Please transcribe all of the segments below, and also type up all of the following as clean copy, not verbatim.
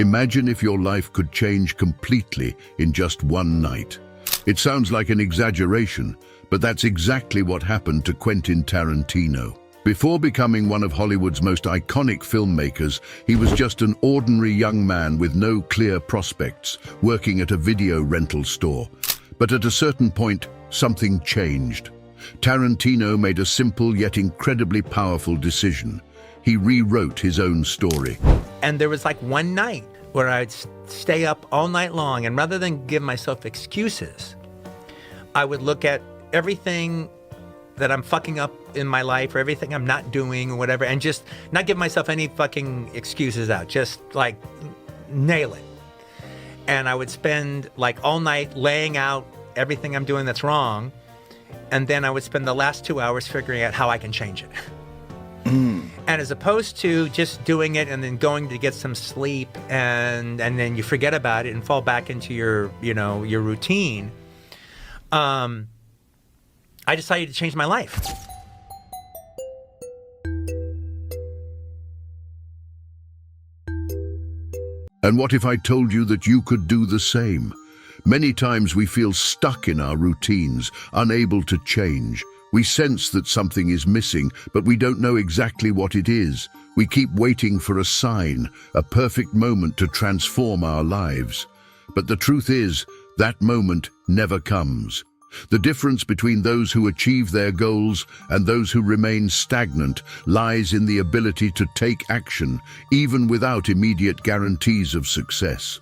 Imagine if your life could change completely in just one night. It sounds like an exaggeration, but that's exactly what happened to Quentin Tarantino. Before becoming one of Hollywood's most iconic filmmakers, he was just an ordinary young man with no clear prospects, working at a video rental store. But at a certain point, something changed. Tarantino made a simple yet incredibly powerful decision. He rewrote his own story. And there was like one night where I'd stay up all night long, and rather than give myself excuses, I would look at everything that I'm fucking up in my life or everything I'm not doing or whatever, and just not give myself any fucking excuses out, just like nail it. And I would spend like all night laying out everything I'm doing that's wrong, and then I would spend the last 2 hours figuring out how I can change it. And as opposed to just doing it and then going to get some sleep and then you forget about it and fall back into your routine, I decided to change my life. And what if I told you that you could do the same? Many times we feel stuck in our routines, unable to change. We sense that something is missing, but we don't know exactly what it is. We keep waiting for a sign, a perfect moment to transform our lives. But the truth is, that moment never comes. The difference between those who achieve their goals and those who remain stagnant lies in the ability to take action, even without immediate guarantees of success.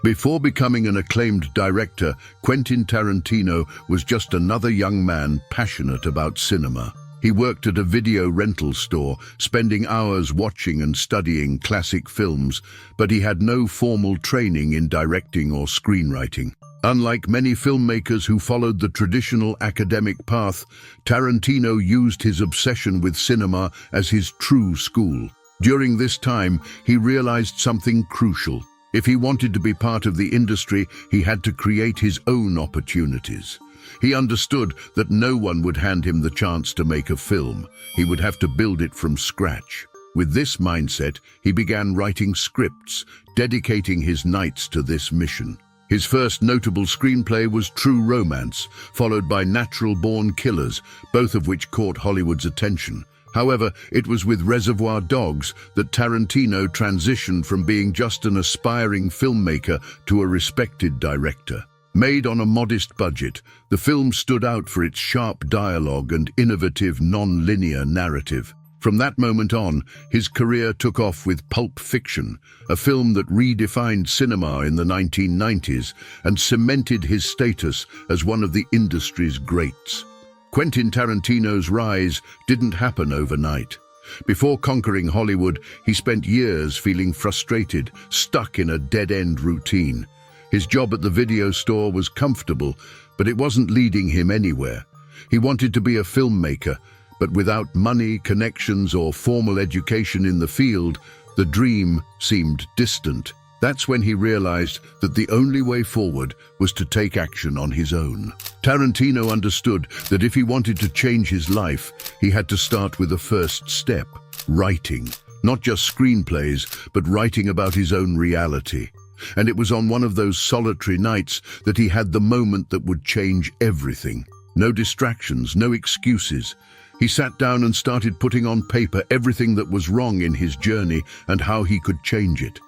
Before becoming an acclaimed director, Quentin Tarantino was just another young man passionate about cinema. He worked at a video rental store, spending hours watching and studying classic films, but he had no formal training in directing or screenwriting. Unlike many filmmakers who followed the traditional academic path, Tarantino used his obsession with cinema as his true school. During this time, he realized something crucial. If he wanted to be part of the industry, he had to create his own opportunities. He understood that no one would hand him the chance to make a film. He would have to build it from scratch. With this mindset, he began writing scripts, dedicating his nights to this mission. His first notable screenplay was True Romance, followed by Natural-Born Killers, both of which caught Hollywood's attention. However, it was with Reservoir Dogs that Tarantino transitioned from being just an aspiring filmmaker to a respected director. Made on a modest budget, the film stood out for its sharp dialogue and innovative non-linear narrative. From that moment on, his career took off with Pulp Fiction, a film that redefined cinema in the 1990s and cemented his status as one of the industry's greats. Quentin Tarantino's rise didn't happen overnight. Before conquering Hollywood, he spent years feeling frustrated, stuck in a dead-end routine. His job at the video store was comfortable, but it wasn't leading him anywhere. He wanted to be a filmmaker, but without money, connections, or formal education in the field, the dream seemed distant. That's when he realized that the only way forward was to take action on his own. Tarantino understood that if he wanted to change his life, he had to start with the first step: writing. Not just screenplays, but writing about his own reality. And it was on one of those solitary nights that he had the moment that would change everything. No distractions, no excuses. He sat down and started putting on paper everything that was wrong in his journey and how he could change it.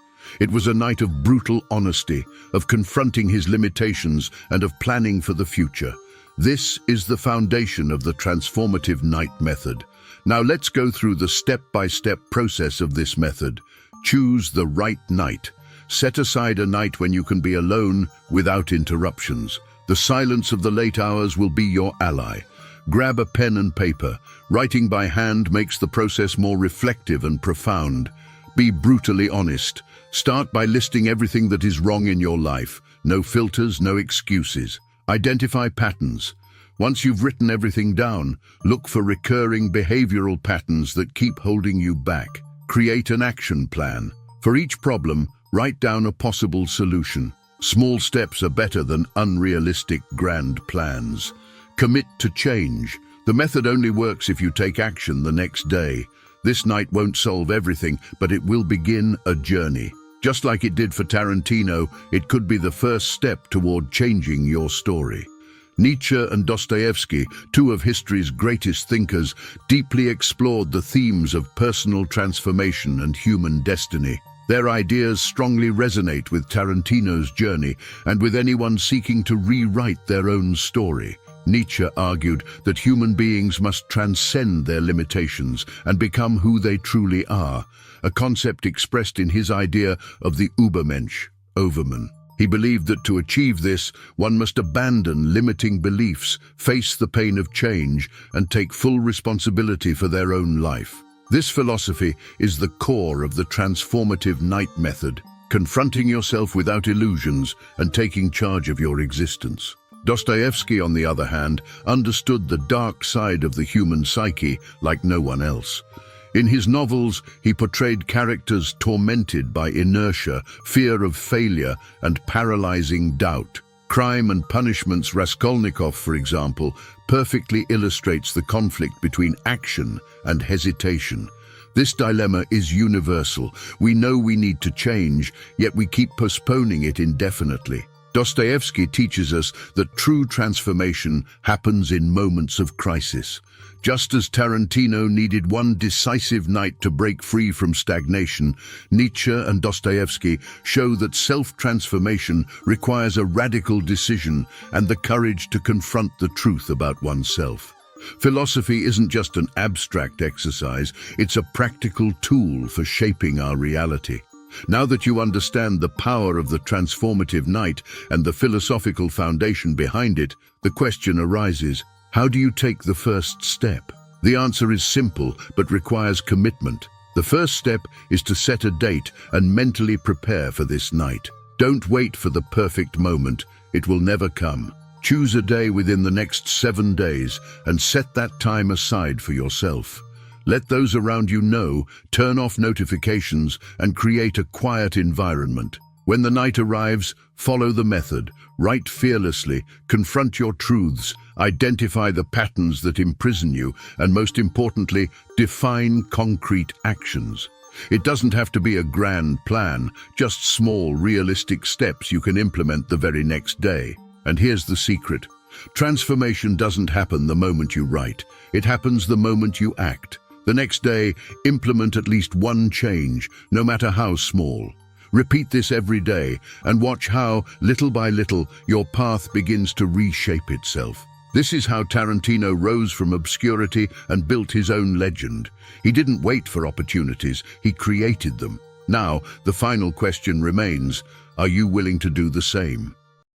It was a night of brutal honesty, of confronting his limitations and of planning for the future. This is the foundation of the transformative night method. Now let's go through the step-by-step process of this method. Choose the right night. Set aside a night when you can be alone without interruptions. The silence of the late hours will be your ally. Grab a pen and paper. Writing by hand makes the process more reflective and profound. Be brutally honest. Start by listing everything that is wrong in your life. No filters, no excuses. Identify patterns. Once you've written everything down, look for recurring behavioral patterns that keep holding you back. Create an action plan. For each problem, write down a possible solution. Small steps are better than unrealistic grand plans. Commit to change. The method only works if you take action the next day. This night won't solve everything, but it will begin a journey. Just like it did for Tarantino, it could be the first step toward changing your story. Nietzsche and Dostoevsky, two of history's greatest thinkers, deeply explored the themes of personal transformation and human destiny. Their ideas strongly resonate with Tarantino's journey and with anyone seeking to rewrite their own story. Nietzsche argued that human beings must transcend their limitations and become who they truly are, a concept expressed in his idea of the Übermensch, overman. He believed that to achieve this, one must abandon limiting beliefs, face the pain of change, and take full responsibility for their own life. This philosophy is the core of the transformative night method, confronting yourself without illusions and taking charge of your existence. Dostoevsky, on the other hand, understood the dark side of the human psyche like no one else. In his novels, he portrayed characters tormented by inertia, fear of failure, and paralyzing doubt. Crime and Punishment's Raskolnikov, for example, perfectly illustrates the conflict between action and hesitation. This dilemma is universal. We know we need to change, yet we keep postponing it indefinitely. Dostoevsky teaches us that true transformation happens in moments of crisis. Just as Tarantino needed one decisive night to break free from stagnation, Nietzsche and Dostoevsky show that self-transformation requires a radical decision and the courage to confront the truth about oneself. Philosophy isn't just an abstract exercise, it's a practical tool for shaping our reality. Now that you understand the power of the transformative night and the philosophical foundation behind it, the question arises, how do you take the first step? The answer is simple, but requires commitment. The first step is to set a date and mentally prepare for this night. Don't wait for the perfect moment. It will never come. Choose a day within the next 7 days and set that time aside for yourself. Let those around you know, turn off notifications, and create a quiet environment. When the night arrives, follow the method. Write fearlessly, confront your truths, identify the patterns that imprison you, and most importantly, define concrete actions. It doesn't have to be a grand plan, just small, realistic steps you can implement the very next day. And here's the secret. Transformation doesn't happen the moment you write. It happens the moment you act. The next day, implement at least one change, no matter how small. Repeat this every day and watch how, little by little, your path begins to reshape itself. This is how Tarantino rose from obscurity and built his own legend. He didn't wait for opportunities, he created them. Now, the final question remains, are you willing to do the same?